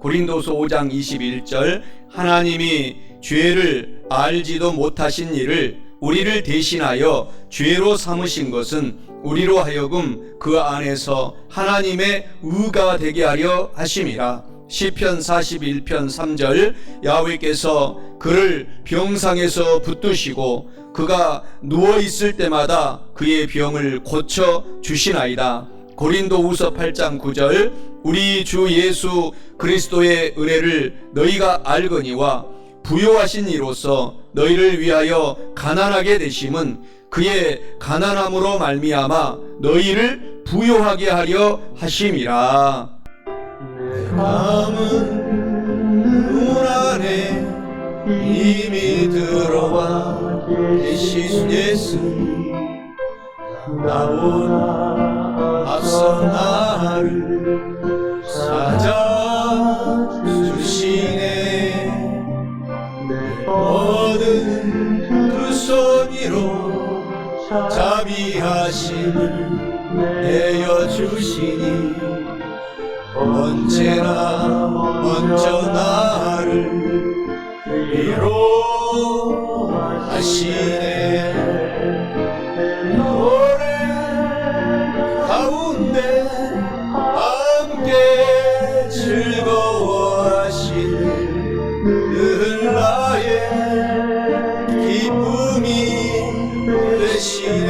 고린도서 5장 21절 하나님이 죄를 알지도 못하신 이를 우리를 대신하여 죄로 삼으신 것은 우리로 하여금 그 안에서 하나님의 의가 되게 하려 하심이라. 시편 41편 3절 야훼께서 그를 병상에서 붙드시고 그가 누워있을 때마다 그의 병을 고쳐 주시나이다. 고린도후서 8장 9절 우리 주 예수 그리스도의 은혜를 너희가 알거니와 부요하신 이로써 너희를 위하여 가난하게 되심은 그의 가난함으로 말미암아 너희를 부요하게 하려 하심이라. 내 마음은 눈 안에 이미 들어와 계신 예수 나보다 앞서 나를 찾아주시네. 내 모든 두 손 위로 자비하심을 내어주시니 언제나 먼저 나를 위로하시네. 노래 가운데 함께 즐거워하시네. 늘 나의 기쁨이 되시네.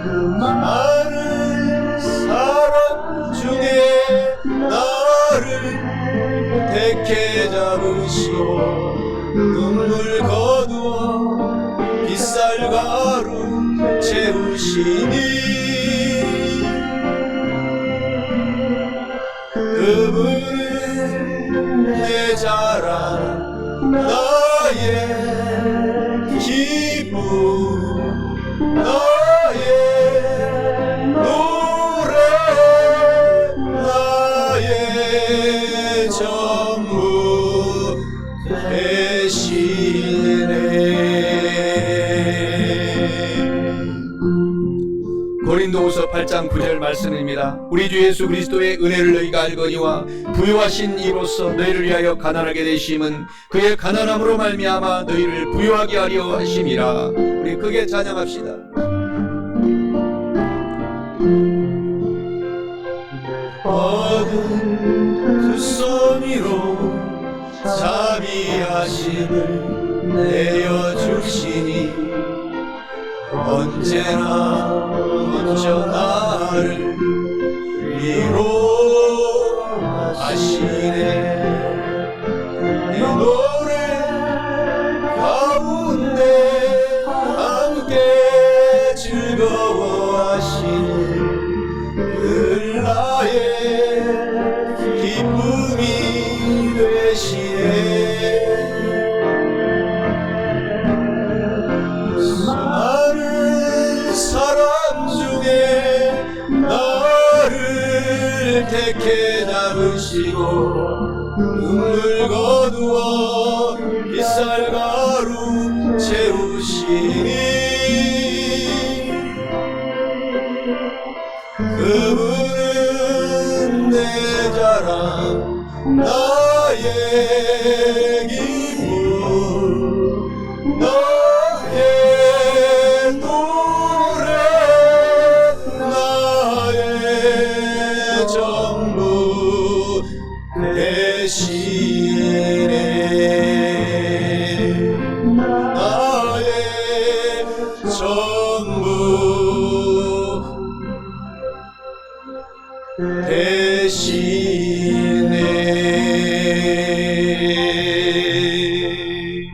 그 많은 사람 중에 나를 택해 잡으시고 눈물 거두어 빗살가루 채우시니 그분은 내 자랑 나의 기쁨 나의 노래 나의 전부 되시네. 고린도후서 8장 9절 말씀입니다. 우리 주 예수 그리스도의 은혜를 너희가 알거니와 부요하신 이로써 너희를 위하여 가난하게 되심은 그의 가난함으로 말미암아 너희를 부요하게 하려 하심이라. 우리 크게 찬양합시다. 모든 두 손 위로 자비하심을 내어주시니 언제나 먼저 나를 위로하시네. 내 노래 가운데 함께 즐거워하시네. 늘 나의 기쁨이 되시네. 많은 사람 중에 나를 택해 잡으시고 눈물 거두어 빗살가루 채우시니 그분은 내 자랑 나의 기쁨 나의 노래 나의 전부 되시네. 나의 전부 되시네.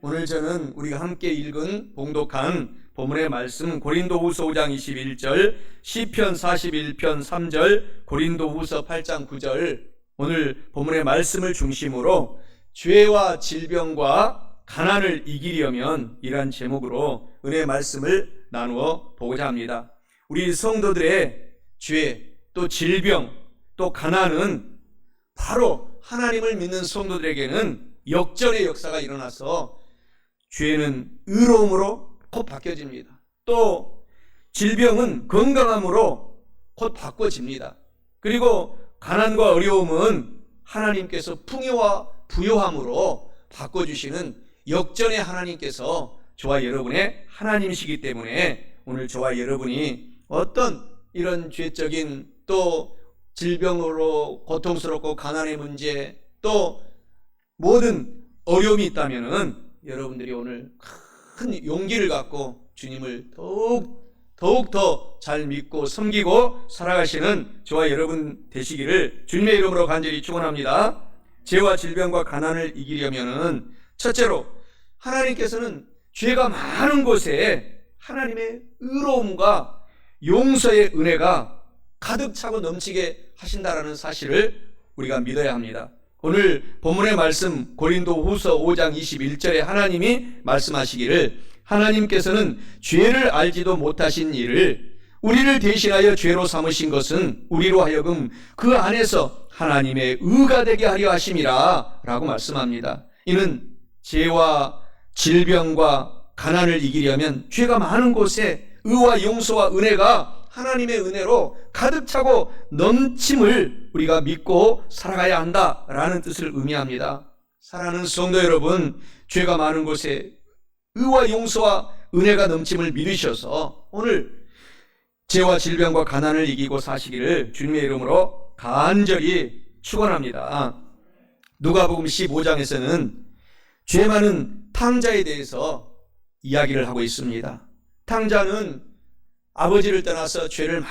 오늘 저는 우리가 함께 읽은 봉독한 본문의 말씀 고린도후서 5장 21절 시편 41편 3절 고린도후서 8장 9절 오늘 본문의 말씀을 중심으로 죄와 질병과 가난을 이기려면 이러한 제목으로 은혜의 말씀을 나누어 보고자 합니다. 우리 성도들의 죄, 또 질병, 또 가난은 바로 하나님을 믿는 성도들에게는 역전의 역사가 일어나서 죄는 의로움으로 곧 바뀌어집니다. 또 질병은 건강함으로 곧 바꿔집니다. 그리고 가난과 어려움은 하나님께서 풍요와 부요함으로 바꿔주시는 역전의 하나님께서 저와 여러분의 하나님이시기 때문에 오늘 저와 여러분이 어떤 이런 죄적인 또 질병으로 고통스럽고 가난의 문제 또 모든 어려움이 있다면은 여러분들이 오늘 큰 용기를 갖고 주님을 더욱 더 잘 믿고 섬기고 살아가시는 저와 여러분 되시기를 주님의 이름으로 간절히 축원합니다. 죄와 질병과 가난을 이기려면은 첫째로 하나님께서는 죄가 많은 곳에 하나님의 의로움과 용서의 은혜가 가득 차고 넘치게 하신다라는 사실을 우리가 믿어야 합니다. 오늘 본문의 말씀 고린도후서 5장 21절에 하나님이 말씀하시기를 하나님께서는 죄를 알지도 못하신 이를 우리를 대신하여 죄로 삼으신 것은 우리로 하여금 그 안에서 하나님의 의가 되게 하려 하심이라 라고 말씀합니다. 이는 죄와 질병과 가난을 이기려면 죄가 많은 곳에 의와 용서와 은혜가 하나님의 은혜로 가득 차고 넘침을 우리가 믿고 살아가야 한다라는 뜻을 의미합니다. 사랑하는 성도 여러분, 죄가 많은 곳에 의와 용서와 은혜가 넘침을 믿으셔서 오늘 죄와 질병과 가난을 이기고 사시기를 주님의 이름으로 간절히 축원합니다. 누가복음 15장에서는 죄 많은 탕자에 대해서 이야기를 하고 있습니다. 탕자는 아버지를 떠나서 죄를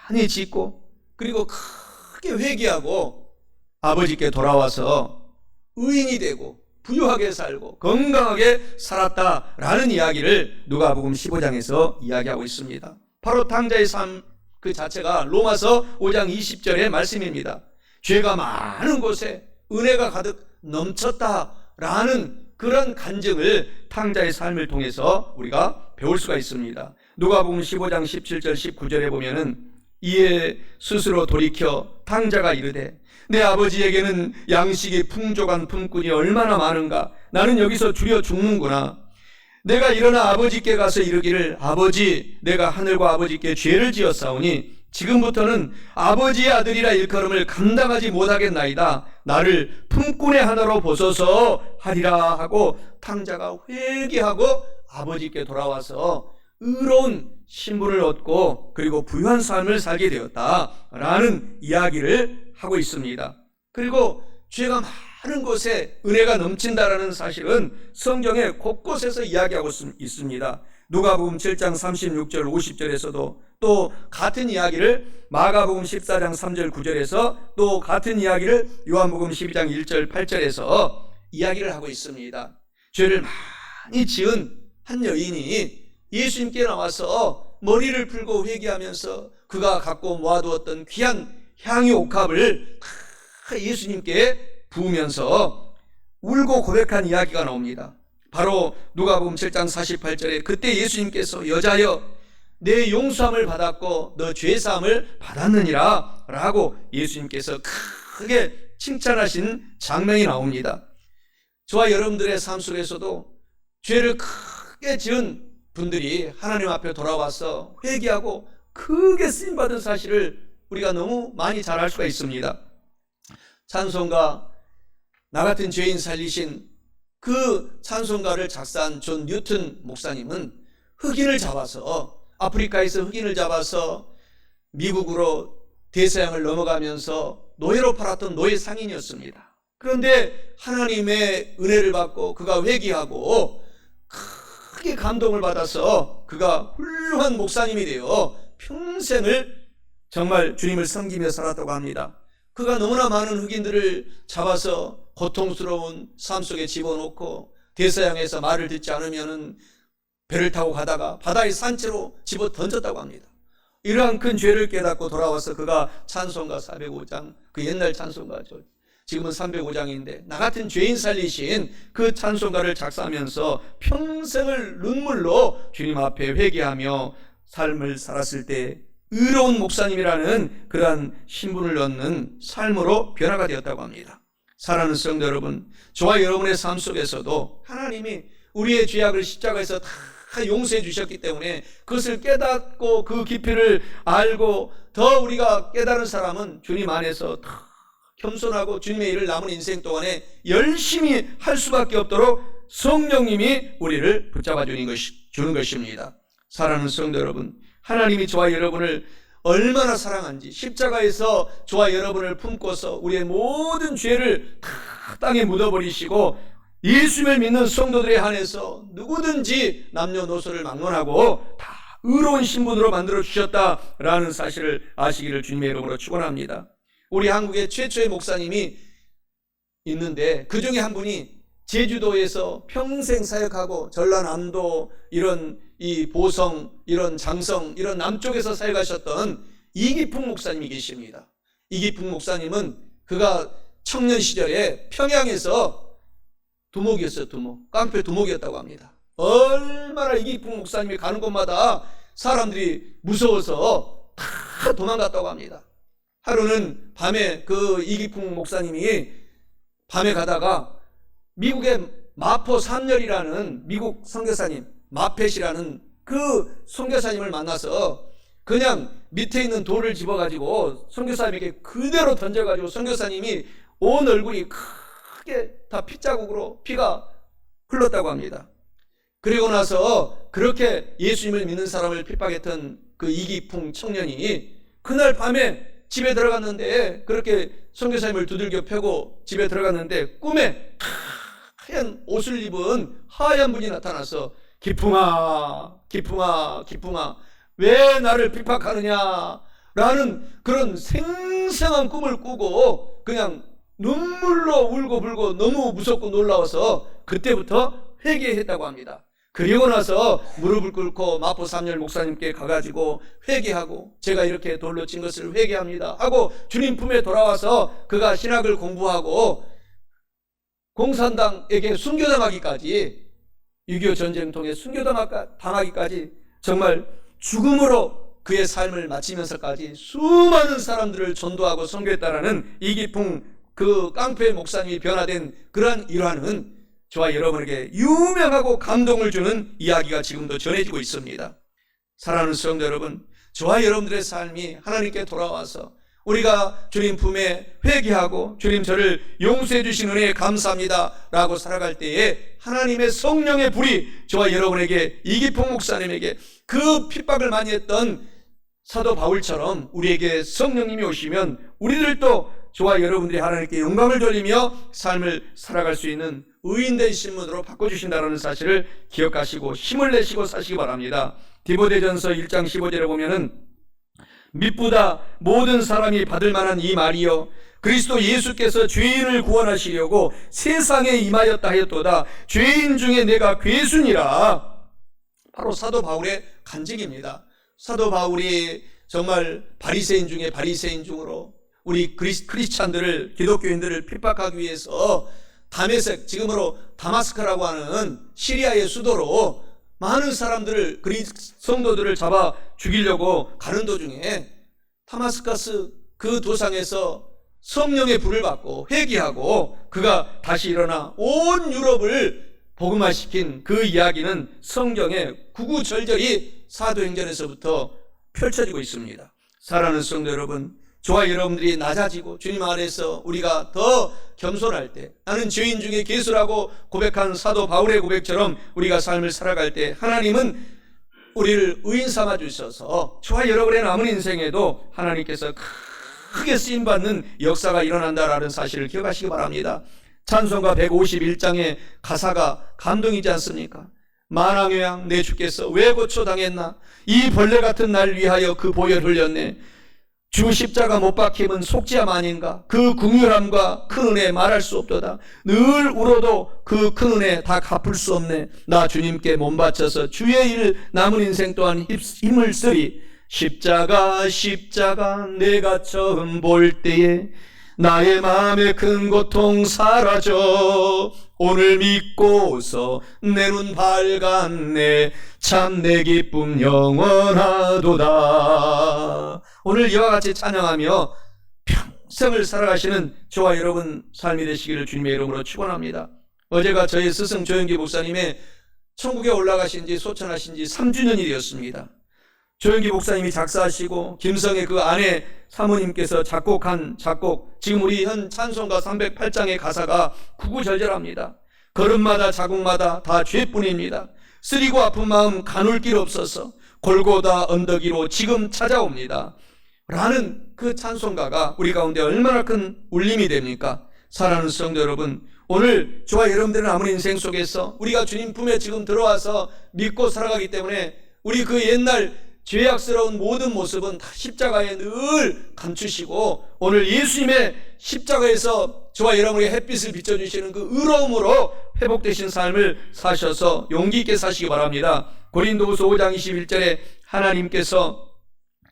많이 짓고 그리고 크게 회개하고 아버지께 돌아와서 의인이 되고 부유하게 살고 건강하게 살았다라는 이야기를 누가복음 15장에서 이야기하고 있습니다. 바로 탕자의 삶 그 자체가 로마서 5장 20절의 말씀입니다. 죄가 많은 곳에 은혜가 가득 넘쳤다라는 그런 간증을 탕자의 삶을 통해서 우리가 배울 수가 있습니다. 누가복음 15장 17절 19절에 보면은 이에 스스로 돌이켜 탕자가 이르되 내 아버지에게는 양식이 풍족한 품꾼이 얼마나 많은가. 나는 여기서 줄여 죽는구나. 내가 일어나 아버지께 가서 이르기를 아버지 내가 하늘과 아버지께 죄를 지었사오니 지금부터는 아버지의 아들이라 일컬음을 감당하지 못하겠나이다. 나를 품꾼의 하나로 보소서 하리라 하고 탕자가 회개하고 아버지께 돌아와서 의로운 신분을 얻고 그리고 부유한 삶을 살게 되었다라는 이야기를 하고 있습니다. 그리고 죄가 많은 곳에 은혜가 넘친다라는 사실은 성경의 곳곳에서 이야기하고 있습니다. 누가복음 7장 36절 50절에서도 또 같은 이야기를 마가복음 14장 3절 9절에서 또 같은 이야기를 요한복음 12장 1절 8절에서 이야기를 하고 있습니다. 죄를 많이 지은 한 여인이 예수님께 나와서 머리를 풀고 회개하면서 그가 갖고 모아두었던 귀한 향유 옥합을 예수님께 부으면서 울고 고백한 이야기가 나옵니다. 바로 누가복음 7장 48절에 그때 예수님께서 여자여 내 용서함을 받았고 너 죄사함을 받았느니라 라고 예수님께서 크게 칭찬하신 장면이 나옵니다. 저와 여러분들의 삶 속에서도 죄를 크게 지은 분들이 하나님 앞에 돌아와서 회개하고 크게 쓰임받은 사실을 우리가 너무 많이 잘 알 수가 있습니다. 찬송가 나 같은 죄인 살리신 그 찬송가를 작사한 존 뉴튼 목사님은 흑인을 잡아서 아프리카에서 흑인을 잡아서 미국으로 대서양을 넘어가면서 노예로 팔았던 노예 상인이었습니다. 그런데 하나님의 은혜를 받고 그가 회개하고 크게 감동을 받아서 그가 훌륭한 목사님이 되어 평생을 정말 주님을 섬기며 살았다고 합니다. 그가 너무나 많은 흑인들을 잡아서 고통스러운 삶 속에 집어넣고 대서양에서 말을 듣지 않으면 배를 타고 가다가 바다의 산채로 집어 던졌다고 합니다. 이러한 큰 죄를 깨닫고 돌아와서 그가 찬송가 405장 그 옛날 찬송가죠. 지금은 305장인데 나 같은 죄인 살리신 그 찬송가를 작사하면서 평생을 눈물로 주님 앞에 회개하며 삶을 살았을 때 의로운 목사님이라는 그러한 신분을 얻는 삶으로 변화가 되었다고 합니다. 사랑하는 성도 여러분, 저와 여러분의 삶 속에서도 하나님이 우리의 죄악을 십자가에서 다 용서해 주셨기 때문에 그것을 깨닫고 그 깊이를 알고 더 우리가 깨달은 사람은 주님 안에서 더 겸손하고 주님의 일을 남은 인생 동안에 열심히 할 수밖에 없도록 성령님이 우리를 붙잡아 주는 것입니다. 사랑하는 성도 여러분, 하나님이 저와 여러분을 얼마나 사랑한지 십자가에서 저와 여러분을 품고서 우리의 모든 죄를 다 땅에 묻어버리시고 예수를 믿는 성도들에 한해서 누구든지 남녀노소를 막론하고 다 의로운 신분으로 만들어 주셨다라는 사실을 아시기를 주님의 이름으로 축원합니다. 우리 한국의 최초의 목사님이 있는데 그 중에 한 분이 제주도에서 평생 사역하고 전라남도 이런 이 보성 이런 장성 이런 남쪽에서 사역하셨던 이기풍 목사님이 계십니다. 이기풍 목사님은 그가 청년 시절에 평양에서 두목이었어요. 깡패 두목이었다고 합니다. 얼마나 이기풍 목사님이 가는 곳마다 사람들이 무서워서 다 도망갔다고 합니다. 하루는 밤에 그 이기풍 목사님이 밤에 가다가 미국의 마포 삼열이라는 미국 선교사님 마펫이라는 그 선교사님을 만나서 그냥 밑에 있는 돌을 집어가지고 선교사님에게 그대로 던져가지고 선교사님이 온 얼굴이 크게 다 핏자국으로 피가 흘렀다고 합니다. 그리고 나서 그렇게 예수님을 믿는 사람을 핍박했던 그 이기풍 청년이 그날 밤에 집에 들어갔는데 그렇게 선교사님을 두들겨 패고 집에 들어갔는데 꿈에 하얀 옷을 입은 하얀 분이 나타나서 기풍아 왜 나를 핍박하느냐 라는 그런 생생한 꿈을 꾸고 그냥 눈물로 울고불고 너무 무섭고 놀라워서 그때부터 회개했다고 합니다. 그리고 나서 무릎을 꿇고 마포 삼열 목사님께 가가지고 회개하고 제가 이렇게 돌로 친 것을 회개합니다 하고 주님 품에 돌아와서 그가 신학을 공부하고 공산당에게 순교당하기까지 6.25 전쟁 통해 순교당하기까지 정말 죽음으로 그의 삶을 마치면서까지 수많은 사람들을 전도하고 선교했다라는 이기풍 그 깡패 목사님이 변화된 그러한 일화는 저와 여러분에게 유명하고 감동을 주는 이야기가 지금도 전해지고 있습니다. 사랑하는 성도 여러분, 저와 여러분들의 삶이 하나님께 돌아와서 우리가 주님 품에 회개하고 주님 저를 용서해 주신 은혜에 감사합니다 라고 살아갈 때에 하나님의 성령의 불이 저와 여러분에게 이기풍 목사님에게 그 핍박을 많이 했던 사도 바울처럼 우리에게 성령님이 오시면 우리들도 저와 여러분들이 하나님께 영광을 돌리며 삶을 살아갈 수 있는 의인된 신분으로 바꿔주신다는 사실을 기억하시고 힘을 내시고 사시기 바랍니다. 디모데전서 1장 15절에 보면은 미쁘다 모든 사람이 받을 만한 이 말이여 그리스도 예수께서 죄인을 구원하시려고 세상에 임하였다 하였도다 죄인 중에 내가 괴순이라. 바로 사도 바울의 간증입니다. 사도 바울이 정말 바리새인 중에 바리새인 중으로 우리 크리스찬들을 기독교인들을 핍박하기 위해서 다메섹 지금으로 다마스크라고 하는 시리아의 수도로 많은 사람들을 성도들을 잡아 죽이려고 가는 도중에 다마스커스 그 도상에서 성령의 불을 받고 회개하고 그가 다시 일어나 온 유럽을 복음화시킨 그 이야기는 성경에 구구절절히 사도행전에서부터 펼쳐지고 있습니다. 사랑하는 성도 여러분, 저와 여러분들이 낮아지고 주님 안에서 우리가 더 겸손할 때 나는 죄인 중에 괴수라고 고백한 사도 바울의 고백처럼 우리가 삶을 살아갈 때 하나님은 우리를 의인 삼아 주셔서 저와 여러분의 남은 인생에도 하나님께서 크게 쓰임받는 역사가 일어난다라는 사실을 기억하시기 바랍니다. 찬송가 151장의 가사가 감동이지 않습니까? 만왕의 왕 내 주께서 왜 고초당했나 이 벌레 같은 날 위하여 그 보혈 흘렸네 주 십자가 못 박힘은 속죄함 아닌가 그 궁휼함과 큰 은혜 말할 수 없도다 늘 울어도 그 큰 은혜 다 갚을 수 없네 나 주님께 몸 바쳐서 주의 일 남은 인생 또한 힘을 쓰리 십자가 내가 처음 볼 때에 나의 마음의 큰 고통 사라져 오늘 믿고서 내 눈 밝았네 참 내 기쁨 영원하도다. 오늘 이와 같이 찬양하며 평생을 살아가시는 저와 여러분 삶이 되시기를 주님의 이름으로 축원합니다. 어제가 저희 스승 조영기 목사님의 천국에 올라가신 지 소천하신 지 3주년이 되었습니다. 조영기 목사님이 작사하시고 김성의 그 아내 사모님께서 작곡한 작곡, 지금 우리 현 찬송가 308장의 가사가 구구절절합니다. 걸음마다 자국마다 다 죄뿐입니다. 쓰리고 아픈 마음 가눌 길 없어서 골고다 언덕 위로 지금 찾아옵니다. 라는 그 찬송가가 우리 가운데 얼마나 큰 울림이 됩니까? 사랑하는 성도 여러분, 오늘 저와 여러분들은 아무 인생 속에서 우리가 주님 품에 지금 들어와서 믿고 살아가기 때문에 우리 그 옛날 죄악스러운 모든 모습은 다 십자가에 늘 감추시고 오늘 예수님의 십자가에서 저와 여러분에게 햇빛을 비춰주시는 그 의로움으로 회복되신 삶을 사셔서 용기 있게 사시기 바랍니다. 고린도후서 5장 21절에 하나님께서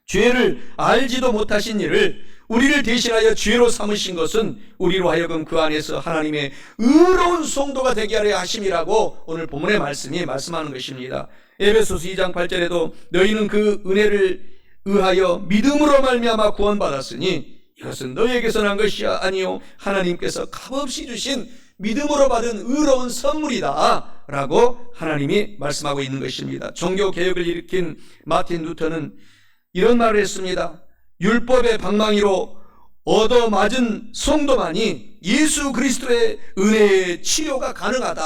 죄를 알지도 못하신 이를 우리를 대신하여 죄로 삼으신 것은 우리로 하여금 그 안에서 하나님의 의로운 성도가 되게 하려 하심이라고 오늘 본문의 말씀이 말씀하는 것입니다. 에베소서 2장 8절에도 너희는 그 은혜를 의하여 믿음으로 말미암아 구원받았으니 이것은 너희에게서 난 것이 아니요 하나님께서 값없이 주신 믿음으로 받은 의로운 선물이다 라고 하나님이 말씀하고 있는 것입니다. 종교개혁을 일으킨 마틴 루터는 이런 말을 했습니다. 율법의 방망이로 얻어맞은 성도만이 예수 그리스도의 은혜의 치료가 가능하다.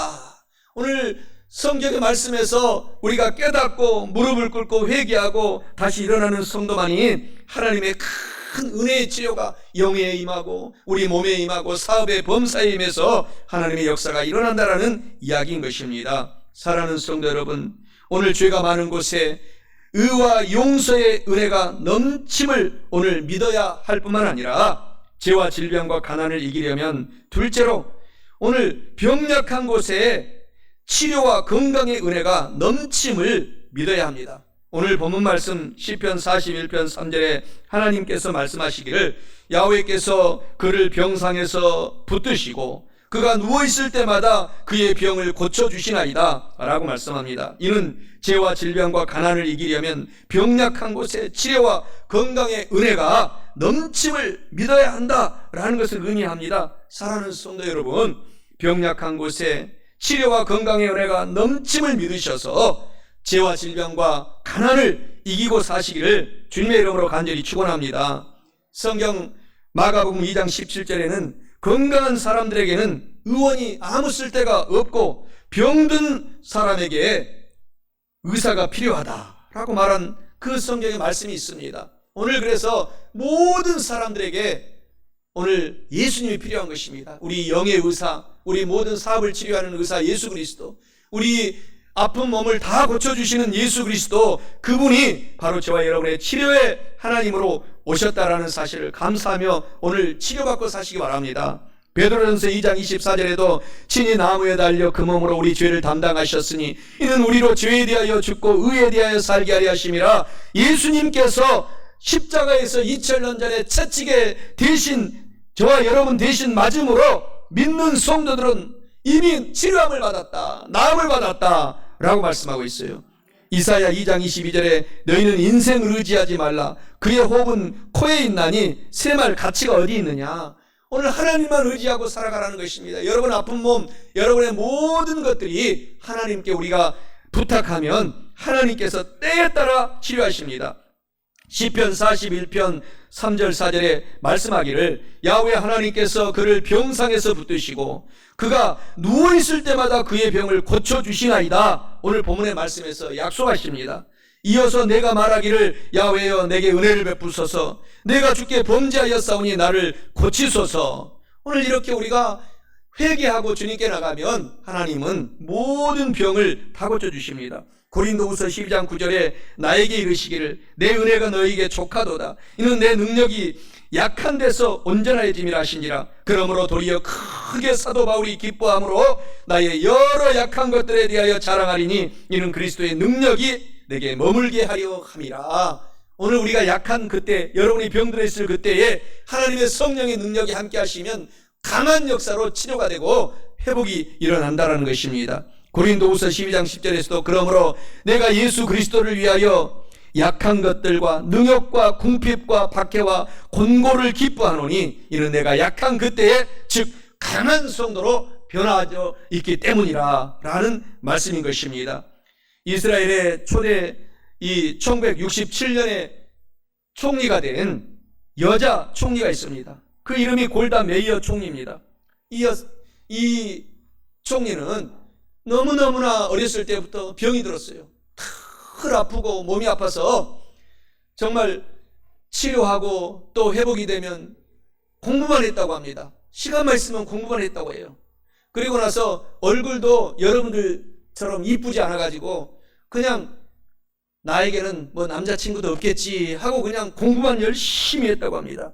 오늘 성경의 말씀에서 우리가 깨닫고 무릎을 꿇고 회개하고 다시 일어나는 성도만이 하나님의 큰 은혜의 치료가 영에 임하고 우리 몸에 임하고 사업의 범사에 임해서 하나님의 역사가 일어난다라는 이야기인 것입니다. 사랑하는 성도 여러분, 오늘 죄가 많은 곳에 의와 용서의 은혜가 넘침을 오늘 믿어야 할 뿐만 아니라 죄와 질병과 가난을 이기려면 둘째로 오늘 병약한 곳에 치료와 건강의 은혜가 넘침을 믿어야 합니다. 오늘 본문 말씀 시편 41편 3절에 하나님께서 말씀하시기를 야훼께서 그를 병상에서 붙드시고 그가 누워있을 때마다 그의 병을 고쳐주시나이다 라고 말씀합니다. 이는 죄와 질병과 가난을 이기려면 병약한 곳에 치료와 건강의 은혜가 넘침을 믿어야 한다라는 것을 의미합니다. 사랑하는 성도 여러분, 병약한 곳에 치료와 건강의 은혜가 넘침을 믿으셔서 죄와 질병과 가난을 이기고 사시기를 주님의 이름으로 간절히 축원합니다. 성경 마가복음 2장 17절에는 건강한 사람들에게는 의원이 아무 쓸데가 없고 병든 사람에게 의사가 필요하다라고 말한 그 성경의 말씀이 있습니다. 오늘 그래서 모든 사람들에게 오늘 예수님이 필요한 것입니다. 우리 영의 의사, 우리 모든 사업을 치료하는 의사 예수 그리스도, 우리 아픈 몸을 다 고쳐주시는 예수 그리스도, 그분이 바로 저와 여러분의 치료의 하나님으로 오셨다라는 사실을 감사하며 오늘 치료받고 사시기 바랍니다. 베드로전서 2장 24절에도 친히 나무에 달려 그 몸으로 우리 죄를 담당하셨으니 이는 우리로 죄에 대하여 죽고 의에 대하여 살게 하려 하심이라. 예수님께서 십자가에서 2000년 전에 채찍에 대신 저와 여러분 대신 맞음으로 믿는 성도들은 이미 치료함을 받았다, 나음을 받았다 라고 말씀하고 있어요. 이사야 2장 22절에 너희는 인생을 의지하지 말라. 그의 호흡은 코에 있나니 쇠말 가치가 어디 있느냐. 오늘 하나님만 의지하고 살아가라는 것입니다. 여러분 아픈 몸, 여러분의 모든 것들이 하나님께 우리가 부탁하면 하나님께서 때에 따라 치료하십니다. 시편 41편 3절 4절에 말씀하기를 야훼 하나님께서 그를 병상에서 붙드시고 그가 누워있을 때마다 그의 병을 고쳐주시나이다. 오늘 본문의 말씀에서 약속하십니다. 이어서 내가 말하기를 야훼여 내게 은혜를 베푸소서 내가 주께 범죄하였사오니 나를 고치소서. 오늘 이렇게 우리가 회개하고 주님께 나가면 하나님은 모든 병을 다 고쳐주십니다. 고린도후서 12장 9절에 나에게 이르시기를 내 은혜가 너에게 족하도다. 이는 내 능력이 약한 데서 온전하여짐이라 하시니라. 그러므로 도리어 크게 사도 바울이 기뻐함으로 나의 여러 약한 것들에 대하여 자랑하리니 이는 그리스도의 능력이 내게 머물게 하려 함이라. 오늘 우리가 약한 그때, 여러분이 병들어 있을 그때에 하나님의 성령의 능력이 함께 하시면 강한 역사로 치료가 되고 회복이 일어난다는 것입니다. 고린도후서 12장 10절에서도 그러므로 내가 예수 그리스도를 위하여 약한 것들과 능욕과 궁핍과 박해와 곤고를 기뻐하노니 이는 내가 약한 그때에 즉 강한 성도로 변화되어 있기 때문이라 라는 말씀인 것입니다. 이스라엘의 초대 이 1967년에 총리가 된 여자 총리가 있습니다. 그 이름이 골다 메이어 총리입니다. 이 총리는 너무너무나 어렸을 때부터 병이 들었어요. 늘 아프고 몸이 아파서 정말 치료하고 또 회복이 되면 공부만 했다고 합니다. 시간만 있으면 공부만 했다고 해요. 그리고 나서 얼굴도 여러분들처럼 이쁘지 않아가지고 그냥 나에게는 뭐 남자친구도 없겠지 하고 그냥 공부만 열심히 했다고 합니다.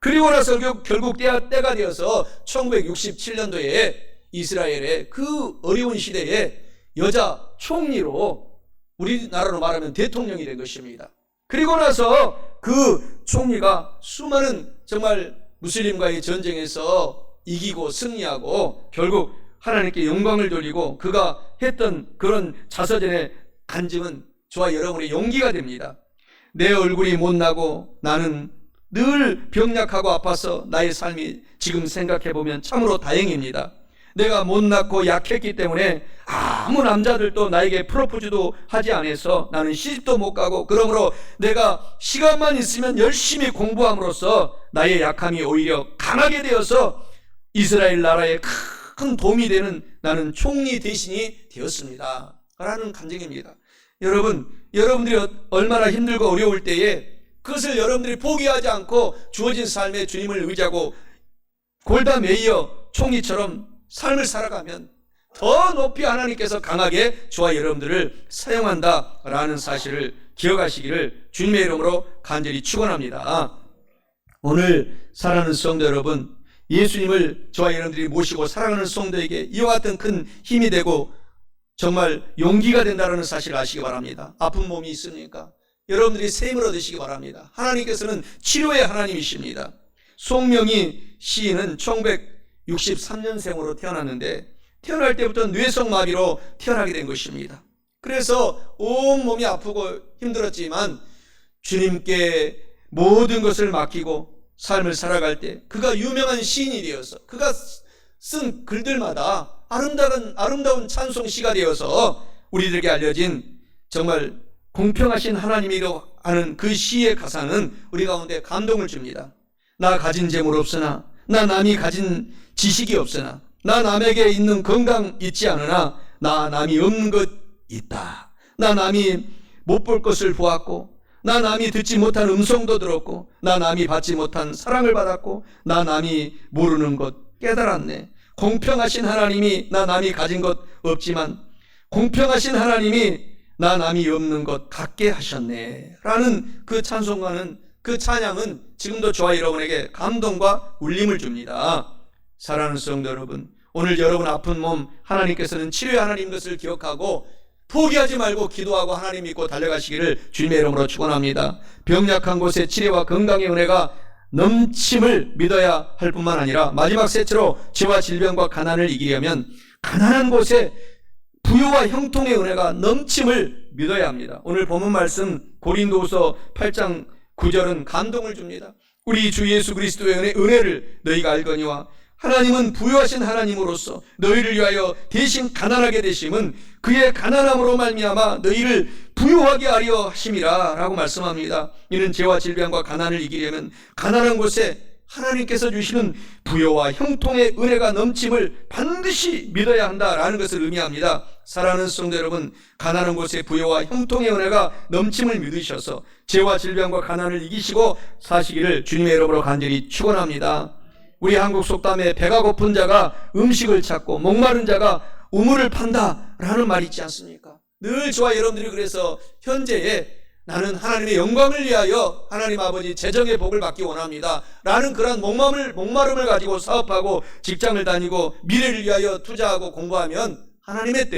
그리고 나서 결국 때가 되어서 1967년도에 이스라엘의 그 어려운 시대에 여자 총리로 우리나라로 말하면 대통령이 된 것입니다. 그리고 나서 그 총리가 수많은 정말 무슬림과의 전쟁에서 이기고 승리하고 결국 하나님께 영광을 돌리고 그가 했던 그런 자서전의 간증은 저와 여러분의 용기가 됩니다. 내 얼굴이 못나고 나는 늘 병약하고 아파서 나의 삶이 지금 생각해보면 참으로 다행입니다. 내가 못났고 약했기 때문에 아무 남자들도 나에게 프로포즈도 하지 않아서 나는 시집도 못 가고, 그러므로 내가 시간만 있으면 열심히 공부함으로써 나의 약함이 오히려 강하게 되어서 이스라엘 나라에 큰 도움이 되는 나는 총리 대신이 되었습니다 라는 간증입니다. 여러분들이 얼마나 힘들고 어려울 때에 그것을 여러분들이 포기하지 않고 주어진 삶에 주님을 의지하고 골다 메이어 총리처럼 삶을 살아가면 더 높이 하나님께서 강하게 저와 여러분들을 사용한다라는 사실을 기억하시기를 주님의 이름으로 간절히 축원합니다. 오늘 사랑하는 성도 여러분, 예수님을 저와 여러분들이 모시고 사랑하는 성도에게 이와 같은 큰 힘이 되고 정말 용기가 된다는 사실을 아시기 바랍니다. 아픈 몸이 있으니까 여러분들이 새 힘을 얻으시기 바랍니다. 하나님께서는 치료의 하나님이십니다. 송명희 시인은 1963년생으로 태어났는데 태어날 때부터 뇌성마비로 태어나게 된 것입니다. 그래서 온몸이 아프고 힘들었지만 주님께 모든 것을 맡기고 삶을 살아갈 때 그가 유명한 시인이 되어서 그가 쓴 글들마다 아름다운 찬송시가 되어서 우리들에게 알려진 정말 공평하신 하나님이라고 하는 그 시의 가사는 우리 가운데 감동을 줍니다. 나 가진 재물 없으나, 나 남이 가진 지식이 없으나, 나 남에게 있는 건강 있지 않으나 나 남이 없는 것 있다. 나 남이 못 볼 것을 보았고, 나 남이 듣지 못한 음성도 들었고, 나 남이 받지 못한 사랑을 받았고, 나 남이 모르는 것 깨달았네. 공평하신 하나님이 나 남이 가진 것 없지만 공평하신 하나님이 나 남이 없는 것 갖게 하셨네 라는 그 찬송가는, 그 찬양은 지금도 저와 여러분에게 감동과 울림을 줍니다. 사랑하는 성도 여러분, 오늘 여러분 아픈 몸 하나님께서는 치료의 하나님 것을 기억하고 포기하지 말고 기도하고 하나님 믿고 달려가시기를 주님의 이름으로 축원합니다. 병약한 곳에 치료와 건강의 은혜가 넘침을 믿어야 할 뿐만 아니라 마지막 셋째로 죄와 질병과 가난을 이기려면 가난한 곳에 부요와 형통의 은혜가 넘침을 믿어야 합니다. 오늘 본문 말씀 고린도후서 8장 9절은 감동을 줍니다. 우리 주 예수 그리스도의 은혜를 너희가 알거니와 하나님은 부요하신 하나님으로서 너희를 위하여 대신 가난하게 되심은 그의 가난함으로 말미암아 너희를 부요하게 하려 하심이라 라고 말씀합니다. 이는 죄와 질병과 가난을 이기려면 가난한 곳에 하나님께서 주시는 부요와 형통의 은혜가 넘침을 반드시 믿어야 한다라는 것을 의미합니다. 사랑하는 성도 여러분, 가난한 곳에 부요와 형통의 은혜가 넘침을 믿으셔서 죄와 질병과 가난을 이기시고 사시기를 주님의 이름으로 간절히 축원합니다. 우리 한국 속담에 배가 고픈 자가 음식을 찾고 목마른 자가 우물을 판다라는 말이 있지 않습니까? 늘 저와 여러분들이 그래서 현재에 나는 하나님의 영광을 위하여 하나님 아버지 재정의 복을 받기 원합니다 라는 그런 목마름을 가지고 사업하고 직장을 다니고 미래를 위하여 투자하고 공부하면 하나님의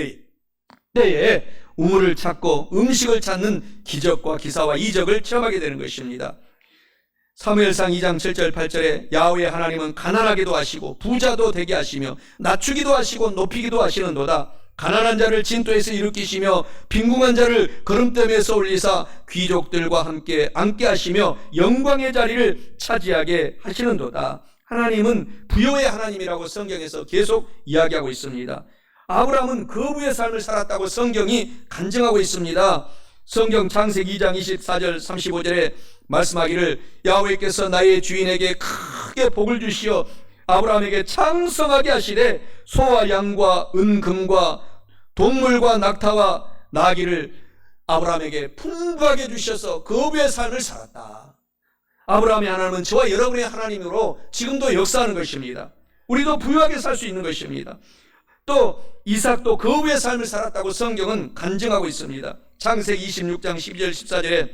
때에 우물을 찾고 음식을 찾는 기적과 기사와 이적을 체험하게 되는 것입니다. 사무엘상 2장 7절 8절에 야훼 하나님은 가난하게도 하시고 부자도 되게 하시며 낮추기도 하시고 높이기도 하시는도다. 가난한 자를 진토에서 일으키시며 빈궁한 자를 거름댐에서 올리사 귀족들과 함께 앉게 하시며 영광의 자리를 차지하게 하시는도다. 하나님은 부여의 하나님이라고 성경에서 계속 이야기하고 있습니다. 아브라함은 거부의 삶을 살았다고 성경이 간증하고 있습니다. 성경 창세기 2장 24절 35절에 말씀하기를 야훼께서 나의 주인에게 크게 복을 주시어 아브라함에게 창성하게 하시되 소와 양과 은금과 동물과 낙타와 나귀를 아브라함에게 풍부하게 주셔서 거부의 삶을 살았다. 아브라함의 하나님은 저와 여러분의 하나님으로 지금도 역사하는 것입니다. 우리도 부유하게 살 수 있는 것입니다. 또 이삭도 거부의 삶을 살았다고 성경은 간증하고 있습니다. 창세기 26장 12절 14절에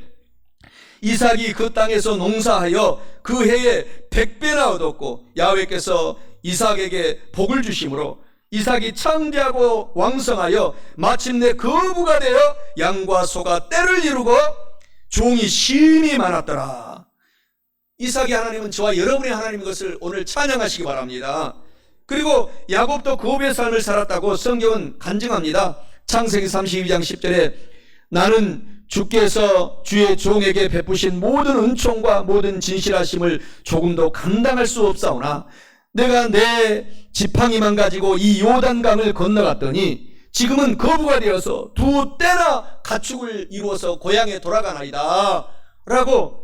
이삭이 그 땅에서 농사하여 그 해에 100배나 얻었고 야훼께서 이삭에게 복을 주심으로 이삭이 창대하고 왕성하여 마침내 거부가 되어 양과 소가 떼를 이루고 종이 심히 많았더라. 이삭의 하나님은 저와 여러분의 하나님인 것을 오늘 찬양하시기 바랍니다. 그리고 야곱도 거부의 삶을 살았다고 성경은 간증합니다. 창세기 32장 10절에 나는 주께서 주의 종에게 베푸신 모든 은총과 모든 진실하심을 조금도 감당할 수 없사오나 내가 내 지팡이만 가지고 이 요단강을 건너갔더니 지금은 거부가 되어서 두 때나 가축을 이루어서 고향에 돌아가나이다 라고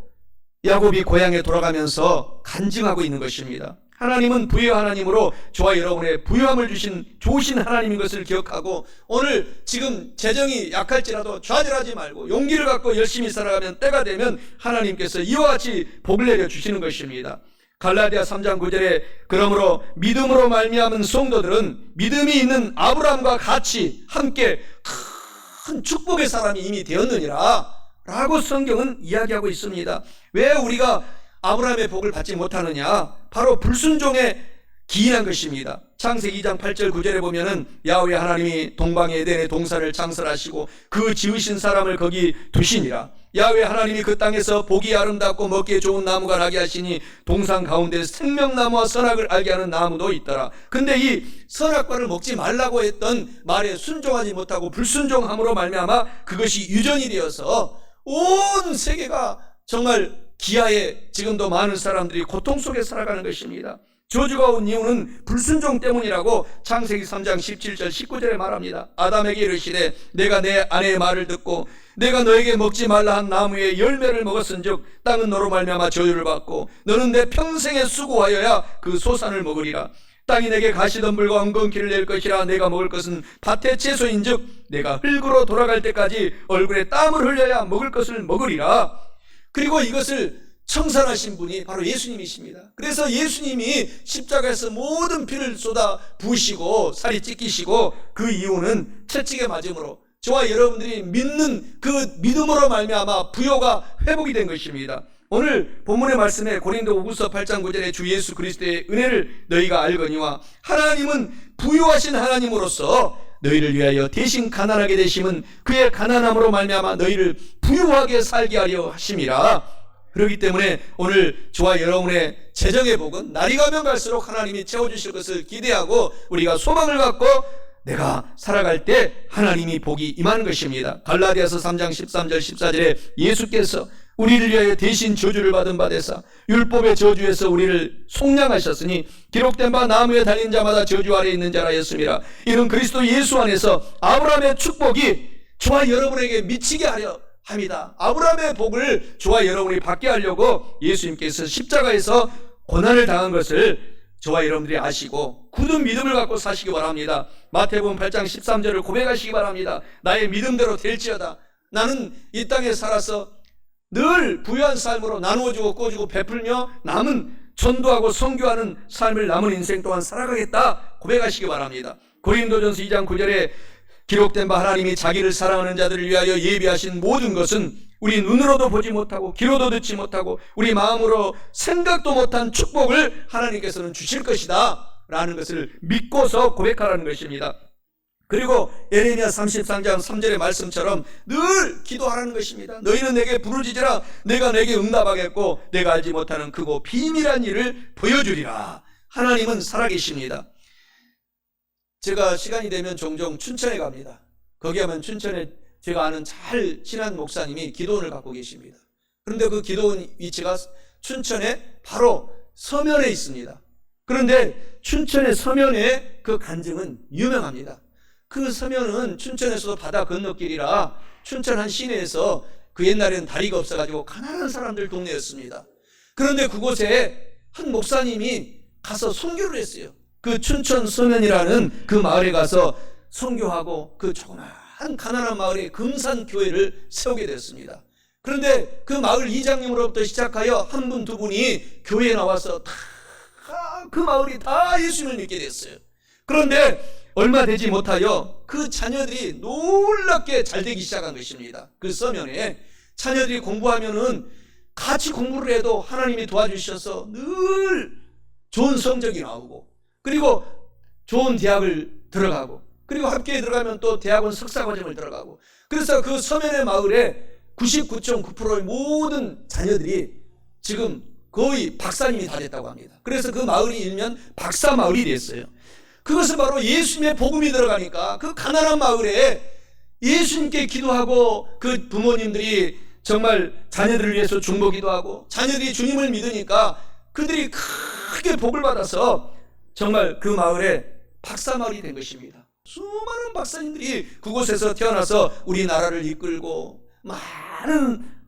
야곱이 고향에 돌아가면서 간증하고 있는 것입니다. 하나님은 부유의 하나님으로 저와 여러분의 부유함을 주신 좋으신 하나님인 것을 기억하고 오늘 지금 재정이 약할지라도 좌절하지 말고 용기를 갖고 열심히 살아가면 때가 되면 하나님께서 이와 같이 복을 내려 주시는 것입니다. 갈라디아 3장 9절에 그러므로 믿음으로 말미암은 성도들은 믿음이 있는 아브라함과 같이 함께 큰 축복의 사람이 이미 되었느니라 라고 성경은 이야기하고 있습니다. 왜 우리가 아브라함의 복을 받지 못하느냐? 바로 불순종에 기인한 것입니다. 창세기 2장 8절 9절에 보면은 야훼 하나님이 동방의 에덴의 동산을 창설하시고 그 지으신 사람을 거기 두시니라. 야훼 하나님이 그 땅에서 보기 아름답고 먹기에 좋은 나무가 나게 하시니 동산 가운데 생명나무와 선악을 알게 하는 나무도 있더라. 근데 이 선악과를 먹지 말라고 했던 말에 순종하지 못하고 불순종함으로 말미암아 그것이 유전이 되어서 온 세계가 정말 기아에 지금도 많은 사람들이 고통 속에 살아가는 것입니다. 저주가 온 이유는 불순종 때문이라고 창세기 3장 17절 19절에 말합니다. 아담에게 이르시되 내가 내 아내의 말을 듣고 내가 너에게 먹지 말라 한 나무의 열매를 먹었은즉 땅은 너로 말미암아 저주를 받고 너는 내 평생에 수고하여야 그 소산을 먹으리라. 땅이 내게 가시덤불과 엉겅퀴를 낼 것이라. 내가 먹을 것은 밭의 채소인즉 내가 흙으로 돌아갈 때까지 얼굴에 땀을 흘려야 먹을 것을 먹으리라. 그리고 이것을 청산하신 분이 바로 예수님이십니다. 그래서 예수님이 십자가에서 모든 피를 쏟아 부으시고 살이 찢기시고 그 이유는 채찍에 맞음으로 저와 여러분들이 믿는 그 믿음으로 말미암아 부요가 회복이 된 것입니다. 오늘 본문의 말씀에 고린도후서 8장 9절에 주 예수 그리스도의 은혜를 너희가 알거니와 하나님은 부유하신 하나님으로서 너희를 위하여 대신 가난하게 되심은 그의 가난함으로 말미암아 너희를 부유하게 살게 하려 하심이라. 그렇기 때문에 오늘 저와 여러분의 재정의 복은 날이 가면 갈수록 하나님이 채워주실 것을 기대하고 우리가 소망을 갖고 내가 살아갈 때 하나님이 복이 임하는 것입니다. 갈라디아서 3장 13절 14절에 예수께서 우리를 위하여 대신 저주를 받은 바 되사 율법의 저주에서 우리를 속량하셨으니 기록된 바 나무에 달린 자마다 저주 아래 있는 자라 했습니다. 이는 그리스도 예수 안에서 아브라함의 축복이 저와 여러분에게 미치게 하려 합니다. 아브라함의 복을 저와 여러분이 받게 하려고 예수님께서 십자가에서 고난을 당한 것을 저와 여러분들이 아시고 굳은 믿음을 갖고 사시기 바랍니다. 마태복음 8장 13절을 고백하시기 바랍니다. 나의 믿음대로 될지어다. 나는 이 땅에 살아서 늘 부유한 삶으로 나누어주고 꿔주고 베풀며 남은 전도하고 선교하는 삶을 남은 인생 동안 살아가겠다 고백하시기 바랍니다. 고린도전서 2장 9절에 기록된 바 하나님이 자기를 사랑하는 자들을 위하여 예비하신 모든 것은 우리 눈으로도 보지 못하고 귀로도 듣지 못하고 우리 마음으로 생각도 못한 축복을 하나님께서는 주실 것이다 라는 것을 믿고서 고백하라는 것입니다. 그리고 예레미야 33장 3절의 말씀처럼 늘 기도하라는 것입니다. 너희는 내게 부르짖으라. 내가 내게 응답하겠고 내가 알지 못하는 크고 비밀한 일을 보여주리라. 하나님은 살아계십니다. 제가 시간이 되면 종종 춘천에 갑니다. 거기 하면 춘천에 제가 아는 잘 친한 목사님이 기도원을 갖고 계십니다. 그런데 그 기도원 위치가 춘천에 바로 서면에 있습니다. 그런데 춘천의 서면의 그 간증은 유명합니다. 그 서면은 춘천에서도 바다 건너길이라 춘천 한 시내에서 그 옛날에는 다리가 없어가지고 가난한 사람들 동네였습니다. 그런데 그곳에 한 목사님이 가서 선교를 했어요. 그 춘천 서면이라는 그 마을에 가서 선교하고 그 조그마한 가난한 마을에 금산교회를 세우게 됐습니다. 그런데 그 마을 이장님으로부터 시작하여 한 분, 두 분이 교회에 나와서 다 그 마을이 다 예수님을 믿게 됐어요. 그런데 얼마 되지 못하여 그 자녀들이 놀랍게 잘 되기 시작한 것입니다. 그 서면에 자녀들이 공부하면은 같이 공부를 해도 하나님이 도와주셔서 늘 좋은 성적이 나오고, 그리고 좋은 대학을 들어가고, 그리고 학교에 들어가면 또 대학원 석사과정을 들어가고, 그래서 그 서면의 마을에 99.9%의 모든 자녀들이 지금 거의 박사님이 다 됐다고 합니다. 그래서 그 마을이 일면 박사 마을이 됐어요. 그것은 바로 예수님의 복음이 들어가니까 그 가난한 마을에 예수님께 기도하고 그 부모님들이 정말 자녀들을 위해서 중보기도 하고 자녀들이 주님을 믿으니까 그들이 크게 복을 받아서 정말 그 마을에 박사 마을이 된 것입니다. 수많은 박사님들이 그곳에서 태어나서 우리나라를 이끌고 많은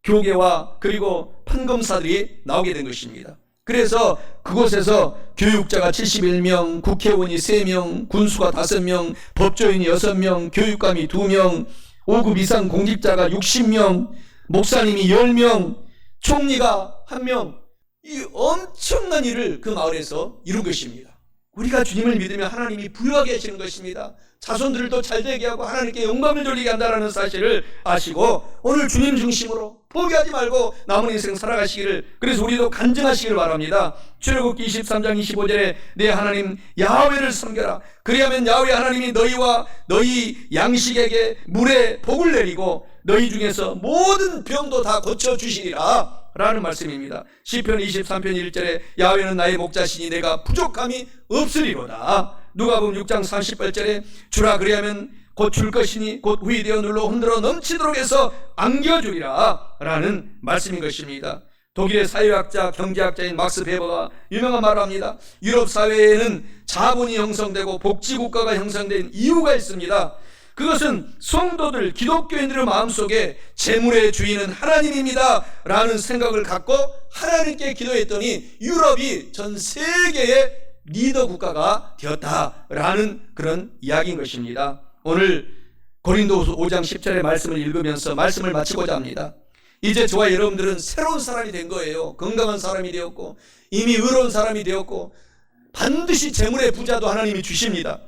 교계와 그리고 판검사들이 나오게 된 것입니다. 그래서 그곳에서 교육자가 71명, 국회의원이 3명, 군수가 5명, 법조인이 6명, 교육감이 2명, 5급 이상 공직자가 60명, 목사님이 10명, 총리가 1명, 이 엄청난 일을 그 마을에서 이룬 것입니다. 우리가 주님을 믿으면 하나님이 부유하게 하시는 것입니다. 자손들도 잘되게 하고 하나님께 영광을 돌리게 한다는 사실을 아시고 오늘 주님 중심으로 포기하지 말고 남은 인생 살아가시기를, 그래서 우리도 간증하시기를 바랍니다. 출애굽기 23장 25절에 내 하나님 야훼를 섬겨라. 그리하면 야훼 하나님이 너희와 너희 양식에게 물에 복을 내리고 너희 중에서 모든 병도 다 고쳐주시리라 라는 말씀입니다. 시편 23편 1절에 야훼는 나의 목자시니 내가 부족함이 없으리로다. 누가복음 6장 38절에 주라 그리하면 곧 줄 것이니 곧 후이 되어 눌러 흔들어 넘치도록 해서 안겨주리라 라는 말씀인 것입니다. 독일의 사회학자 경제학자인 막스 베버가 유명한 말을 합니다. 유럽 사회에는 자본이 형성되고 복지국가가 형성된 이유가 있습니다. 그것은 성도들 기독교인들의 마음속에 재물의 주인은 하나님입니다 라는 생각을 갖고 하나님께 기도했더니 유럽이 전 세계의 리더 국가가 되었다라는 그런 이야기인 것입니다. 오늘 고린도후서 5장 10절의 말씀을 읽으면서 말씀을 마치고자 합니다. 이제 저와 여러분들은 새로운 사람이 된 거예요. 건강한 사람이 되었고 이미 의로운 사람이 되었고 반드시 재물의 부자도 하나님이 주십니다.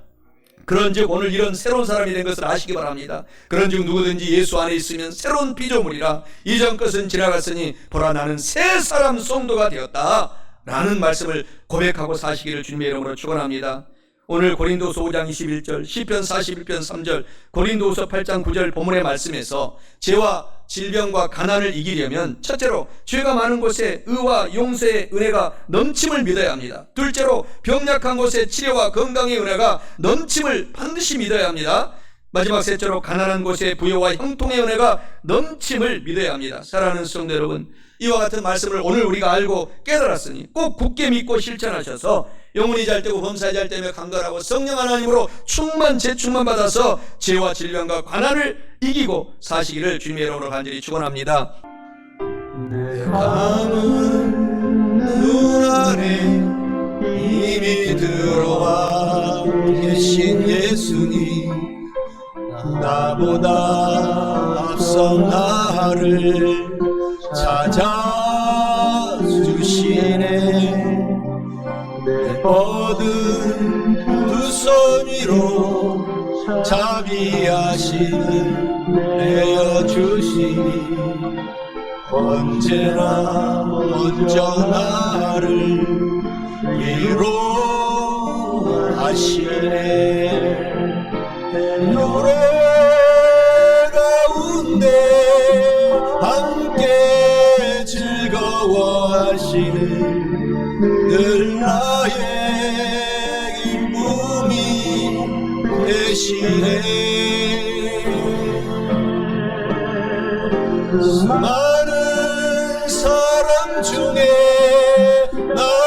그런즉 오늘 이런 새로운 사람이 된 것을 아시기 바랍니다. 그런즉 누구든지 예수 안에 있으면 새로운 피조물이라 이전 것은 지나갔으니 보라 나는 새 사람 성도가 되었다 라는 말씀을 고백하고 사시기를 주님의 이름으로 축원합니다. 오늘 고린도서 5장 21절, 시편 41편 3절, 고린도서 8장 9절 본문의 말씀에서 죄와 질병과 가난을 이기려면 첫째로 죄가 많은 곳에 의와 용서의 은혜가 넘침을 믿어야 합니다. 둘째로 병약한 곳에 치료와 건강의 은혜가 넘침을 반드시 믿어야 합니다. 마지막 셋째로 가난한 곳에 부여와 형통의 은혜가 넘침을 믿어야 합니다. 사랑하는 성도 여러분, 이와 같은 말씀을 오늘 우리가 알고 깨달았으니 꼭 굳게 믿고 실천하셔서 영혼이 잘되고 범사에 잘되며 강건하고 성령 하나님으로 재충만 받아서 죄와 질병과 가난을 이기고 사시기를 주님의 이름으로 간절히 축원합니다. 내 감은 눈 안에 이미 들어와 계신 예수님, 나보다 앞서 나를 찾아주시네. 내 뻗은 두 손 위로 자비하시는 내어주시니 언제나 먼저 나를 위로하시네. 노래 가운데 함께 즐거워하시는 늘 나의 기쁨이 되시네. 수많은 사람 중에 나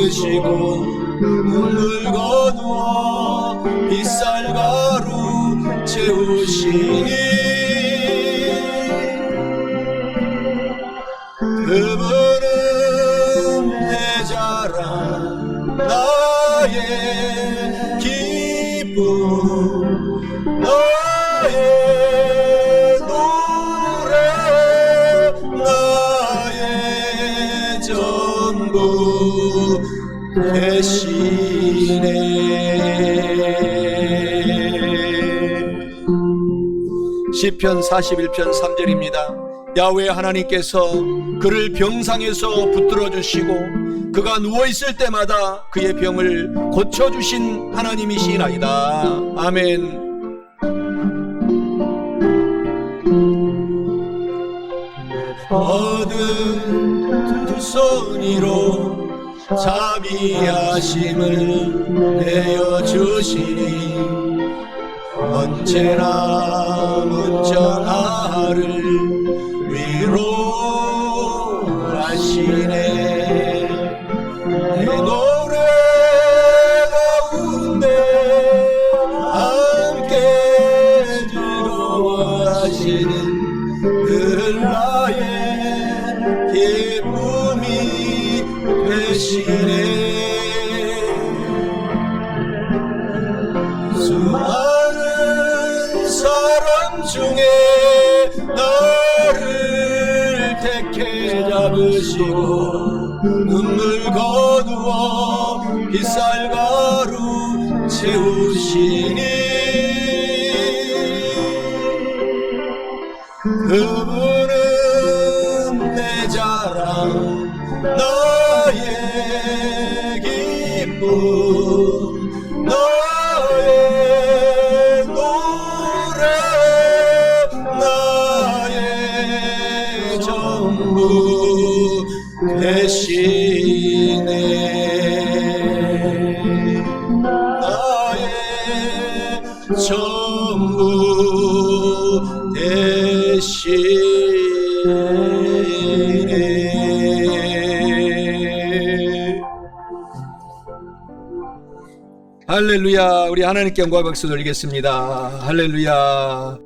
잡으시고 눈물 거두어 빗살가루 채우시니 그분은 내 자랑 나의 기쁨 나의 노래 나의 전부 되시네. 시편 41편 3절입니다. 야훼 하나님께서 그를 병상에서 붙들어 주시고 그가 누워있을 때마다 그의 병을 고쳐주신 하나님이시나이다. 아멘. 얻은 두 손으로 자비하심을 내어주시니 언제나 문정하를 위로하시네. 내 노래 가운데 함께 즐거워하시는 늘 나의 기쁨이 되시네. 수많은 사람 중에 나를 택해 잡으시고 눈물 거두어 빗살가루 채우시니 그분은 내 자랑 나의 기쁨 나의 노래 나의 전부 되시네. 나의 전부 되시네. 할렐루야. 우리 하나님께 영광 박수 돌리겠습니다. 할렐루야.